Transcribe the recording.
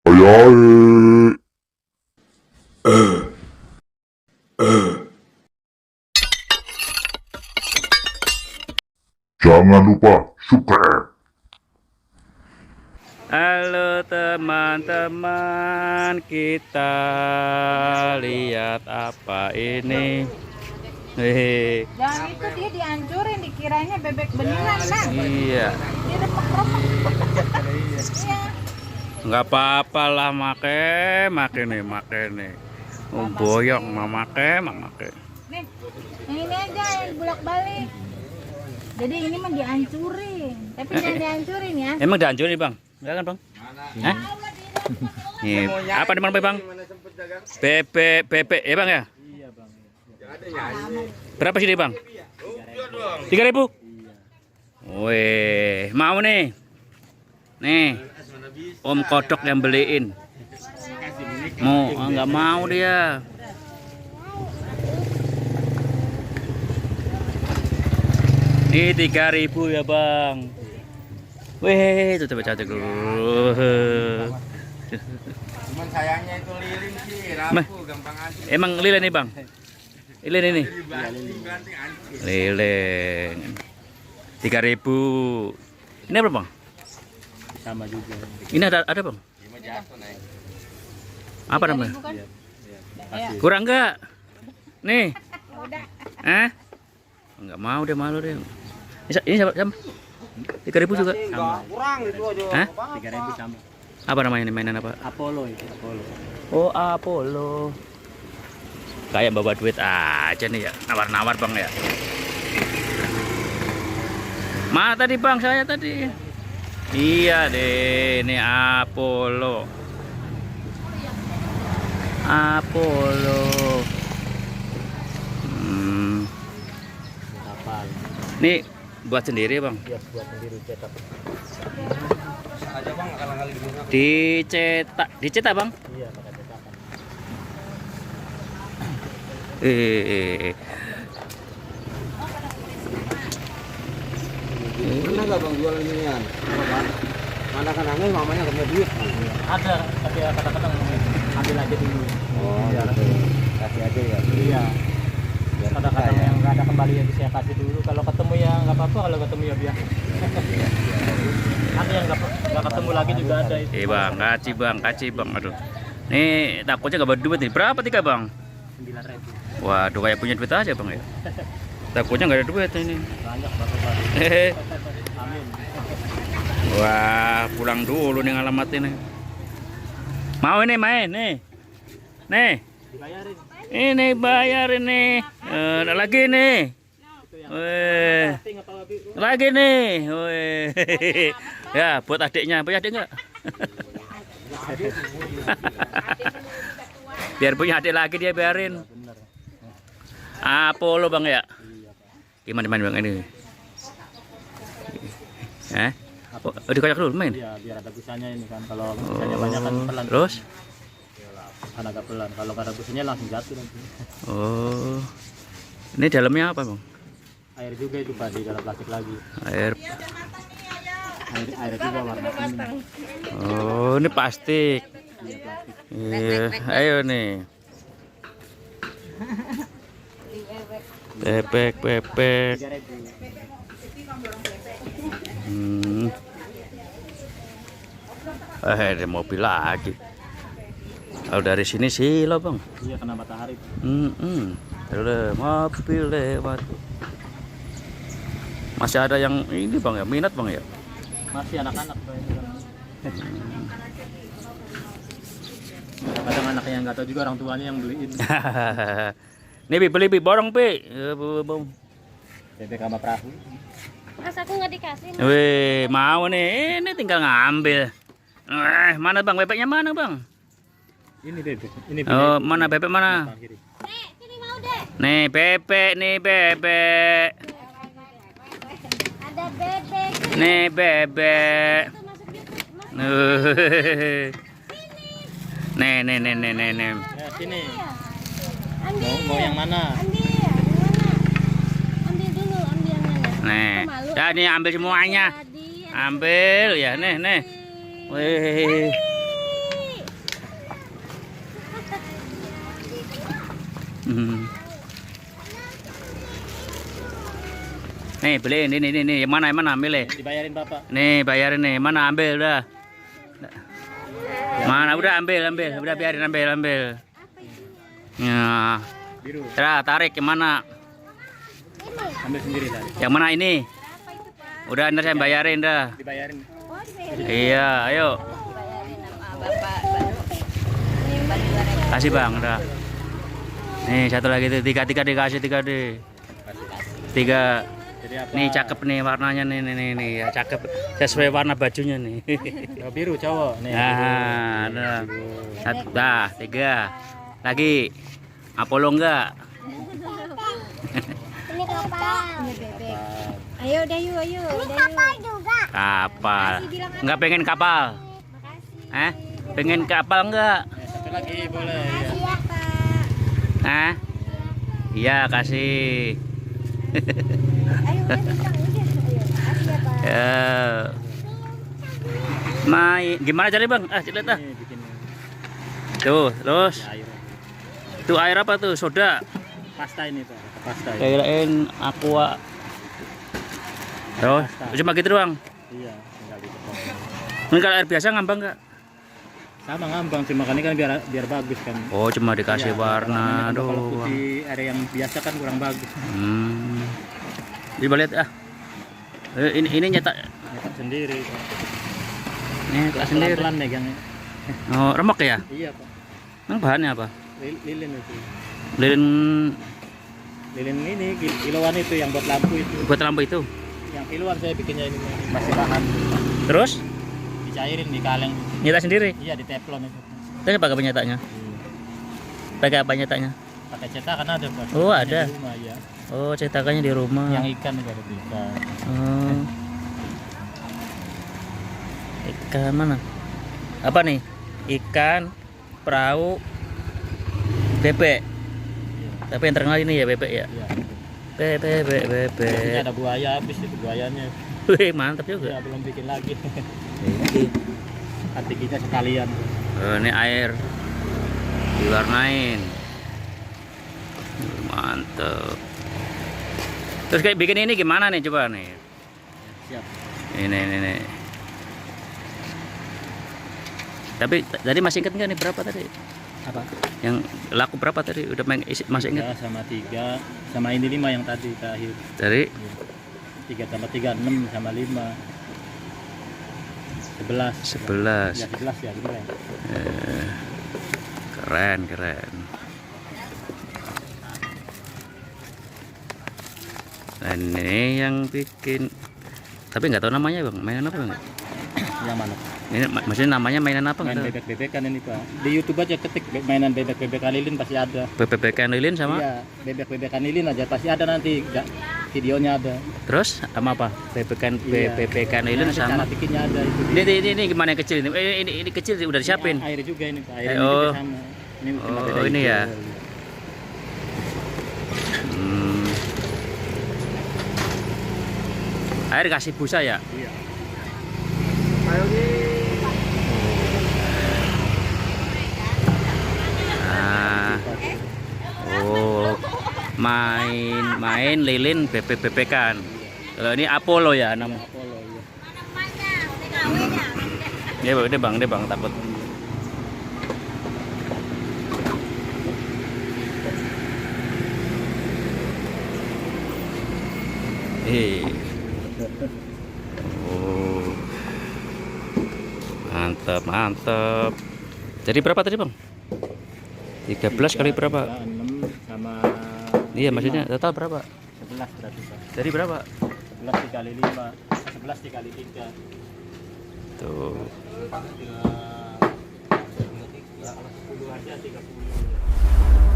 Ayahe. Jangan lupa subscribe. Halo teman-teman, kita lihat apa ini. Hehe. Jangan itu dia dihancurin, dikiranya bebek beneran, Bang. Iya, Dia remek-remek. Iya. nggak apa-apa lah, make nih. Boyong make. Nih, yang ini aja yang bolak-balik. Jadi ini mah dihancurin, tapi jangan dihancurin ya. Emang dihancurin bang? Enggak kan bang? Hah? Nih, apa di mana bang? PP, ya bang ya? Iya bang. Berapa sih bang? 3.000? Weh, mau nih? Nih, Om Kodok yang beliin. Mau? Nggak mau dia. Ini 3.000 ya bang. Weh, itu coba cantik dulu. Cuman sayangnya itu lilin sih, rapuh, gampang hancur. Emang lilin nih bang? Lilin ini? Dibanting hancur. Lilin 3.000. Ini apa bang? Sama juga. Ini ada bang? Cuma jatuh naik. Apa namanya? Bukan? Kurang nggak? Nih? Udah. Hah? Nggak mau dia, malu dia. Ini siapa? 3.000 juga? Kurang itu aja. Hah? 3.000 sama. Apa namanya ini, mainan apa? Apollo itu, Apollo. Oh, Apollo. Kayak bawa duit aja nih ya, nawar-nawar bang ya. Mana tadi bang, saya tadi? Iya deh, ini Apollo. Kapal. Ini buat sendiri bang? Dia buat sendiri cetak. Aja bang, kali di rumah. Dicetak bang? Iya, pakai cetakan. Pernah nggak bang jualan ginian? Mana kan angin mamanya nggak punya duit. Ada, tapi kadang-kadang ambil aja dulu. Oh, gitu. Kasih aja ya. Iya. Kadang-kadang yang nggak ada kembali ya saya kasih dulu. Kalau ketemu ya nggak apa-apa, kalau ketemu ya biasa. Ada yang nggak ketemu lagi juga ada itu. Bang, kaci bang, aduh. Nih takutnya gak berduit nih. Berapa tiga bang? 9.000. Waduh, kayak punya duit aja bang ya. Takutnya nggak ada duit ini. Banyak bapak-bapak. Hehe. Amin. Wah, pulang dulu nih ngalamat ini. Mau ini main nih. Nih, Dibayarin. ini bayar ini. Lagi nih. Weh. Lagi nih. Weh. Ya, buat adiknya. Punya adik enggak? Biar punya adik lagi dia biarin. Apollo bang ya. Gimana main bang ini? Dikoyak dulu main. Iya, biar ada busanya ini kan. Kalau busanya banyak kan pelan. Terus? Kan agak pelan. Kalau nggak ada busanya langsung jatuh nanti. Oh. Ini dalamnya apa bang? Air juga itu Pak, di dalam plastik lagi. Air. Air juga warna kuning. Oh, ini plastik. Iya, plastik. Iya, ayo nih. Bebek. 3.000. Ada mobil lagi. Kalau dari sini sih lo bang. Iya, kena matahari. Ada mobil lewat. Masih ada yang ini bang ya, minat bang ya. Masih anak-anak Pak, ini kan. Kadang anaknya yang nggak tahu juga orang tuanya yang beliin. Nih beli borong pi. Bebek sama perahu. Mas aku nggak dikasih. Wih, mau nih, ini tinggal ngambil. Mana bang, bebeknya mana bang? Ini bebek. Ini Oh, mana bebek mana? Kiri. Sini mau deh. Nih bebek. Ada bebek. Nih bebek. Itu masuk YouTube. Nih. Ya, sini. Ambil. Mau yang mana? Ambil. Yang mana? Ambil dulu, ambil yang mana? Nih. Aku malu. Ya nih ambil semuanya. Tadi. Ambil ya, nih. Wih. Nih, beliin ini. Yang mana ambil nih. Dibayarin Bapak. Nih, bayarin nih. Mana ambil udah. Mana udah ambil. Udah biarin ambil. Ya. Biru. Tarik yang mana? Ambil sendiri tadi. Yang mana ini? Udah ntar saya bayarin dah. Dibayarin. Iya, ayo. Kasih Bang, udah. Nih satu lagi tuh, tiga dikasih 3D. 3. Jadi apa? Nih cakep nih warnanya nih ya cakep sesuai warna bajunya nih. Oh, biru cowok nih. Nah, dah 3. Lagi. Apollo enggak? Ini kapal. Ini bebek. Ayo udah yuk. Ini kapal juga. Kapal. Makasih, bilang apa? Enggak pengen kapal? Makasih. Pengen kapal enggak? Satu lagi boleh ya. Makasih ya, Pak. Iya kasih. Ayo udah bilang udah. Ayo. Makasih ya, Pak. Main gimana cari Bang? Lihat ah. Ini bikin Tuh, terus. air. Itu air apa tuh? Soda. Pasta ini Pak. Pasta. Ini. Kirain aqua. Terus, cuma gitu doang. Iya, tinggal dipotong. Ini kalau air biasa ngambang enggak? Sama ngambang cuma kan ini kan biar bagus kan. Oh, cuma dikasih Iya, warna kalau doang. putih ada yang biasa kan kurang bagus. Coba lihat ah. Ini nyetak. Nyetak sendiri. Nyetak sendiri. Pelan megangnya. Oh, remok ya? Iya Pak. Emang bahannya apa? Lilin itu. Lilin Lilin ini kiloan itu yang buat lampu itu. buat lampu itu. Yang kiloan saya bikinnya ini masih bahan. Terus Dicairin di kaleng. nyetak sendiri. Iya di teflon itu. Terus pakai penyetaknya? Pakai apa nyetaknya? Pakai cetakan ada Pak. Oh, Cetakannya ada. di rumah, ya. Oh, cetakannya di rumah. Yang ikan juga ada ikan. Oh. Ikan mana? Apa nih? Ikan, perahu, bebek. Tapi yang terkenal ini ya bebek ya. Iya. Bebek. Ini ada buaya habis itu buayanya. Wih, mantap juga. Ya belum bikin lagi. Nanti kita sekalian. Oh, ini air diwarnain. Mantap. Terus kayak bikin ini gimana nih coba nih? Siap. Ini. Tapi tadi masih ingat nggak nih berapa tadi? Apa? Yang laku berapa tadi? Udah masih ingat? 3 sama 3 sama ini 5 yang tadi terakhir. Dari 3 tambah 3 6 sama 5 11. 11. Ya 11 ya bener ya. Keren. Dan ini yang bikin, tapi nggak tahu namanya Bang. Mainan apa Bang? Yang mana? Ini maksudnya namanya mainan apa? Main Nggak tahu. bebek-bebekan ini Pak. Di YouTube aja ketik mainan bebek-bebekan lilin pasti ada. Bebek-bebekan lilin sama? Iya, bebek-bebekan lilin aja pasti ada nanti. Videonya ada. Terus sama apa? Bebekan Iya. bebekan lilin Nanti cara sama. bikinnya ada itu. Ini gimana yang kecil ini? Ini kecil udah disiapin. Air juga ini Pak. Air ini Oh. juga sama. Ini cuma Oh, beda ini hijau. ya. Air kasih busa ya? Iya. Nah. Oh, main lilin bebek-bebekan. Kalau ini Apollo ya nama. Apollo ya. Dia bang takut. Oh. Mantap. Jadi berapa tadi bang? 13 kali berapa? 6 sama Iya 5. maksudnya total berapa? 11 berarti Pak. Jadi berapa? 11 dikali 5. 11 dikali 3. Tuh. 10 aja 30.